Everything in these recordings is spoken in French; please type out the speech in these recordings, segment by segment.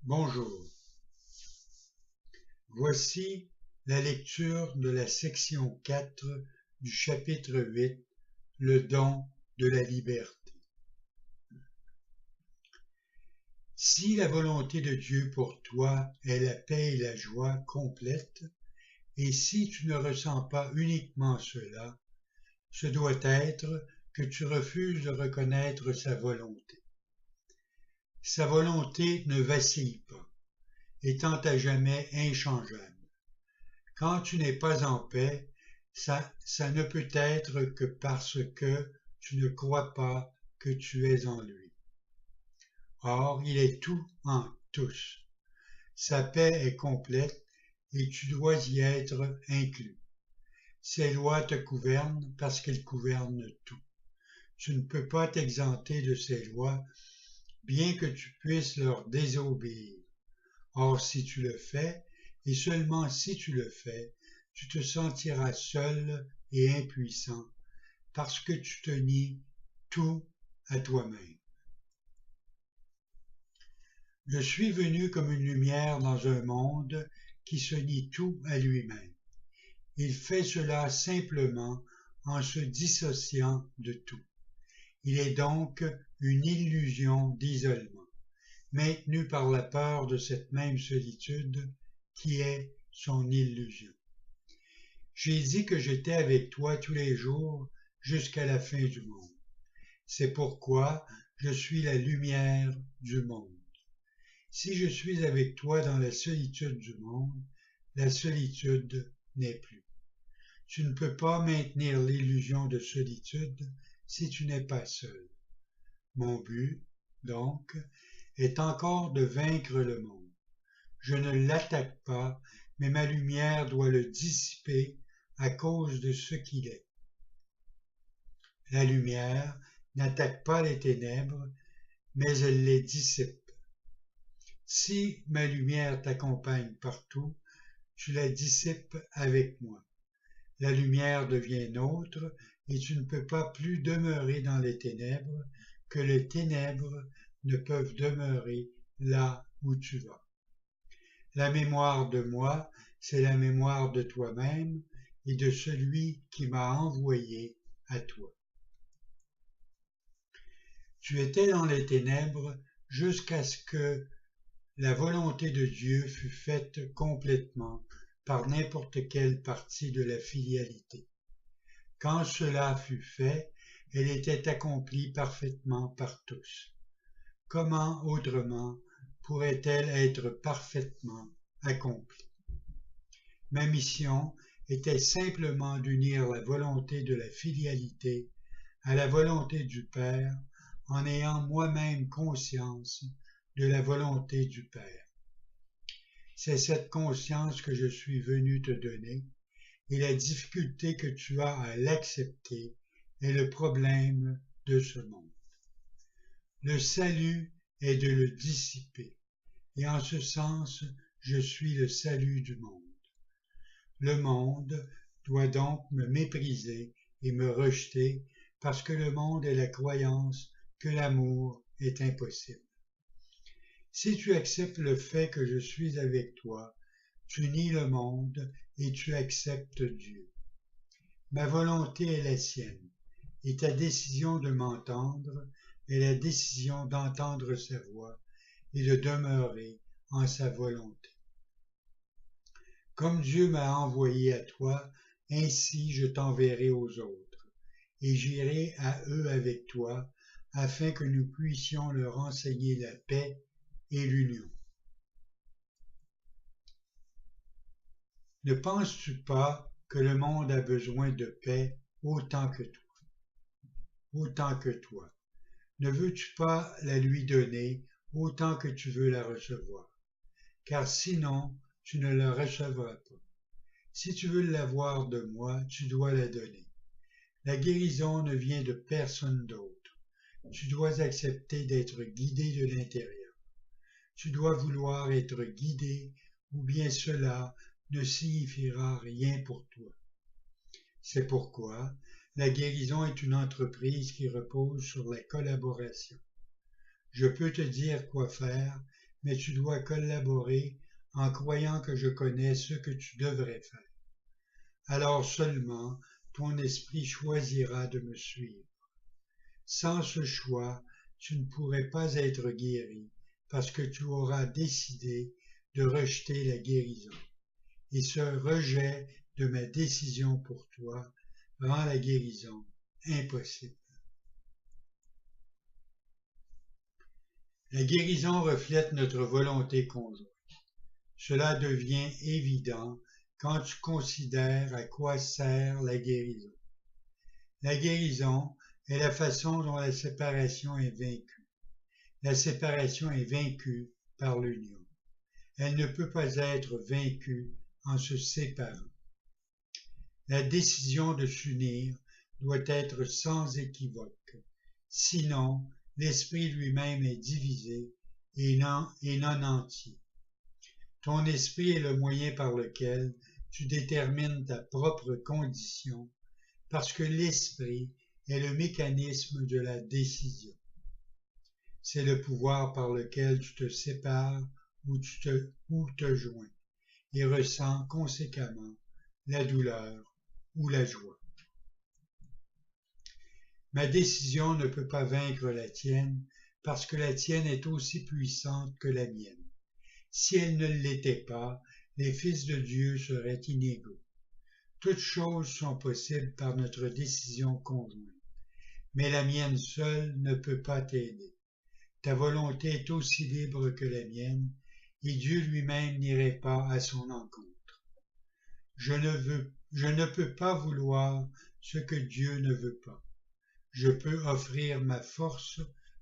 Bonjour, voici la lecture de la section 4 du chapitre 8, le don de la liberté. Si la volonté de Dieu pour toi est la paix et la joie complète, et si tu ne ressens pas uniquement cela, ce doit être que tu refuses de reconnaître sa volonté. Sa volonté ne vacille pas, étant à jamais inchangeable. Quand tu n'es pas en paix, ça ne peut être que parce que tu ne crois pas que tu es en lui. Or, il est tout en tous. Sa paix est complète et tu dois y être inclus. Ses lois te gouvernent parce qu'elles gouvernent tout. Tu ne peux pas t'exenter de ces lois, bien que tu puisses leur désobéir. Or, si tu le fais, et seulement si tu le fais, tu te sentiras seul et impuissant, parce que tu te nies tout à toi-même. Je suis venu comme une lumière dans un monde qui se nie tout à lui-même. Il fait cela simplement en se dissociant de tout. Il est donc une illusion d'isolement, maintenu par la peur de cette même solitude qui est son illusion. J'ai dit que j'étais avec toi tous les jours jusqu'à la fin du monde. C'est pourquoi je suis la lumière du monde. Si je suis avec toi dans la solitude du monde, la solitude n'est plus. Tu ne peux pas maintenir l'illusion de solitude si tu n'es pas seul. Mon but, donc, est encore de vaincre le monde. Je ne l'attaque pas, mais ma lumière doit le dissiper à cause de ce qu'il est. La lumière n'attaque pas les ténèbres, mais elle les dissipe. Si ma lumière t'accompagne partout, tu la dissipes avec moi. La lumière devient nôtre et tu ne peux pas plus demeurer dans les ténèbres que les ténèbres ne peuvent demeurer là où tu vas. La mémoire de moi, c'est la mémoire de toi-même et de celui qui m'a envoyé à toi. Tu étais dans les ténèbres jusqu'à ce que la volonté de Dieu fût faite complètement par n'importe quelle partie de la filialité. Quand cela fut fait, elle était accomplie parfaitement par tous. Comment autrement pourrait-elle être parfaitement accomplie? Ma mission était simplement d'unir la volonté de la filialité à la volonté du Père en ayant moi-même conscience de la volonté du Père. C'est cette conscience que je suis venu te donner, et la difficulté que tu as à l'accepter est le problème de ce monde. Le salut est de le dissiper, et en ce sens, je suis le salut du monde. Le monde doit donc me mépriser et me rejeter parce que le monde est la croyance que l'amour est impossible. Si tu acceptes le fait que je suis avec toi, tu nies le monde et tu acceptes Dieu. Ma volonté est la sienne, et ta décision de m'entendre est la décision d'entendre sa voix et de demeurer en sa volonté. Comme Dieu m'a envoyé à toi, ainsi je t'enverrai aux autres, et j'irai à eux avec toi, afin que nous puissions leur enseigner la paix et l'union. Ne penses-tu pas que le monde a besoin de paix autant que toi? Ne veux-tu pas la lui donner autant que tu veux la recevoir? Car sinon, tu ne la recevras pas. Si tu veux l'avoir de moi, tu dois la donner. La guérison ne vient de personne d'autre. Tu dois accepter d'être guidé de l'intérieur. Tu dois vouloir être guidé, ou bien cela ne signifiera rien pour toi. C'est pourquoi la guérison est une entreprise qui repose sur la collaboration. Je peux te dire quoi faire, mais tu dois collaborer en croyant que je connais ce que tu devrais faire. Alors seulement ton esprit choisira de me suivre. Sans ce choix, tu ne pourrais pas être guéri parce que tu auras décidé de rejeter la guérison. Et ce rejet de ma décision pour toi rend la guérison impossible. La guérison reflète notre volonté conjointe. Cela devient évident quand tu considères à quoi sert la guérison. La guérison est la façon dont la séparation est vaincue. La séparation est vaincue par l'union. Elle ne peut pas être vaincue en se séparant. La décision de s'unir doit être sans équivoque. Sinon, l'esprit lui-même est divisé et non entier. Ton esprit est le moyen par lequel tu détermines ta propre condition parce que l'esprit est le mécanisme de la décision. C'est le pouvoir par lequel tu te sépares ou te joins et ressens conséquemment la douleur ou la joie. Ma décision ne peut pas vaincre la tienne parce que la tienne est aussi puissante que la mienne. Si elle ne l'était pas, les fils de Dieu seraient inégaux. Toutes choses sont possibles par notre décision conjointe, mais la mienne seule ne peut pas t'aider. Ta volonté est aussi libre que la mienne, et Dieu lui-même n'irait pas à son encontre. Je ne peux pas vouloir ce que Dieu ne veut pas. Je peux offrir ma force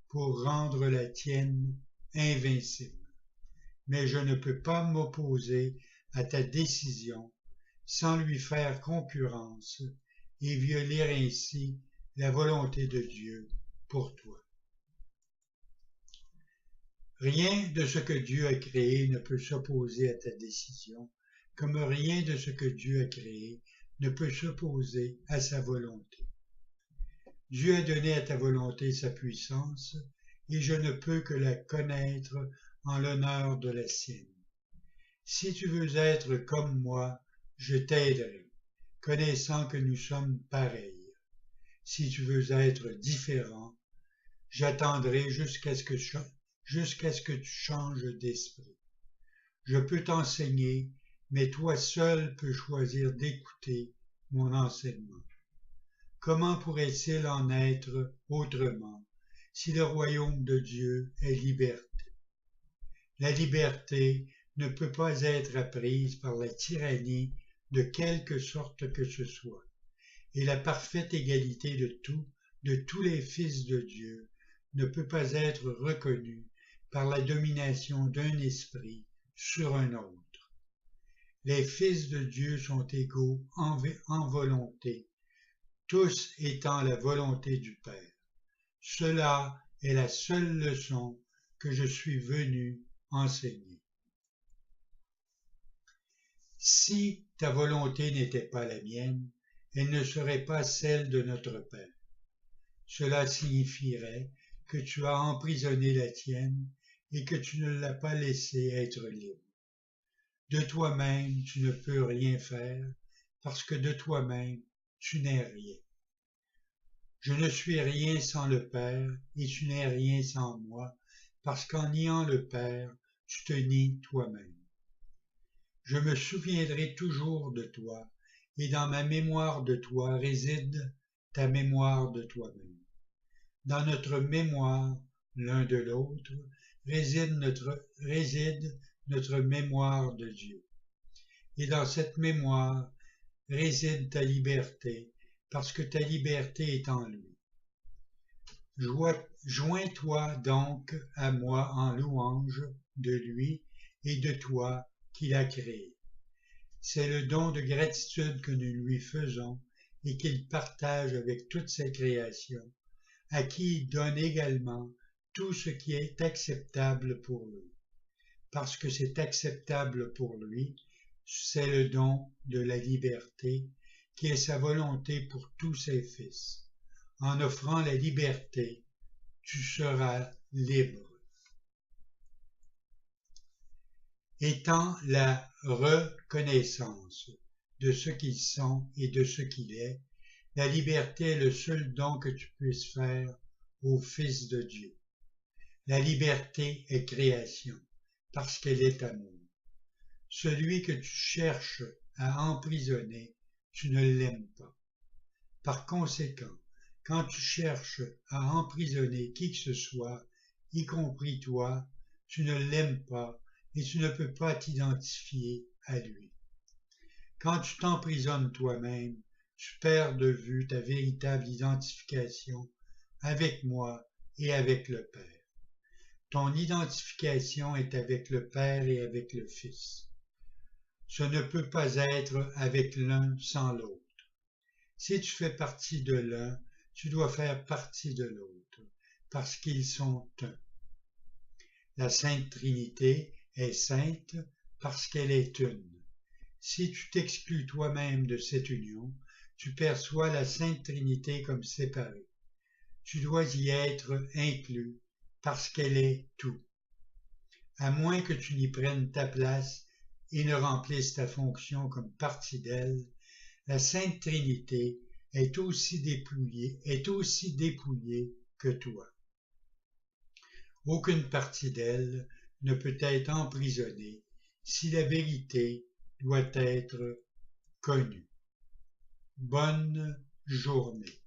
pour rendre la tienne invincible. Mais je ne peux pas m'opposer à ta décision sans lui faire concurrence et violer ainsi la volonté de Dieu pour toi. Rien de ce que Dieu a créé ne peut s'opposer à ta décision, comme rien de ce que Dieu a créé ne peut s'opposer à sa volonté. Dieu a donné à ta volonté sa puissance, et je ne peux que la connaître en l'honneur de la sienne. Si tu veux être comme moi, je t'aiderai, connaissant que nous sommes pareils. Si tu veux être différent, j'attendrai jusqu'à ce que tu changes d'esprit. Je peux t'enseigner, mais toi seul peux choisir d'écouter mon enseignement. Comment pourrait-il en être autrement si le royaume de Dieu est liberté? La liberté ne peut pas être apprise par la tyrannie de quelque sorte que ce soit, et la parfaite égalité de tous les fils de Dieu ne peut pas être reconnue par la domination d'un esprit sur un autre. Les fils de Dieu sont égaux en volonté, tous étant la volonté du Père. Cela est la seule leçon que je suis venu enseigner. Si ta volonté n'était pas la mienne, elle ne serait pas celle de notre Père. Cela signifierait que tu as emprisonné la tienne et que tu ne l'as pas laissée être libre. De toi-même, tu ne peux rien faire parce que de toi-même, tu n'es rien. Je ne suis rien sans le Père et tu n'es rien sans moi parce qu'en niant le Père, tu te nies toi-même. Je me souviendrai toujours de toi, et dans ma mémoire de toi réside ta mémoire de toi-même. Dans notre mémoire, l'un de l'autre, réside notre mémoire de Dieu. Et dans cette mémoire réside ta liberté, parce que ta liberté est en lui. Joins-toi donc à moi en louange de lui et de toi qu'il a créé. C'est le don de gratitude que nous lui faisons et qu'il partage avec toute sa création, à qui il donne également tout ce qui est acceptable pour lui. Parce que c'est acceptable pour lui, c'est le don de la liberté qui est sa volonté pour tous ses fils. En offrant la liberté, tu seras libre. étant la reconnaissance de ce qu'ils sont et de ce qu'il est, la liberté est le seul don que tu puisses faire au Fils de Dieu. La liberté est création, parce qu'elle est amour. Celui que tu cherches à emprisonner, tu ne l'aimes pas. Par conséquent, quand tu cherches à emprisonner qui que ce soit, y compris toi, tu ne l'aimes pas et tu ne peux pas t'identifier à lui. Quand tu t'emprisonnes toi-même, tu perds de vue ta véritable identification avec moi et avec le Père. Ton identification est avec le Père et avec le Fils. Ce ne peut pas être avec l'un sans l'autre. Si tu fais partie de l'un, tu dois faire partie de l'autre, parce qu'ils sont un. La Sainte Trinité est sainte parce qu'elle est une. Si tu t'exclus toi-même de cette union, tu perçois la Sainte Trinité comme séparée. Tu dois y être inclus parce qu'elle est tout. À moins que tu n'y prennes ta place et ne remplisses ta fonction comme partie d'elle, la Sainte Trinité est aussi dépouillée que toi. Aucune partie d'elle ne peut être emprisonnée si la vérité doit être connue. Bonne journée.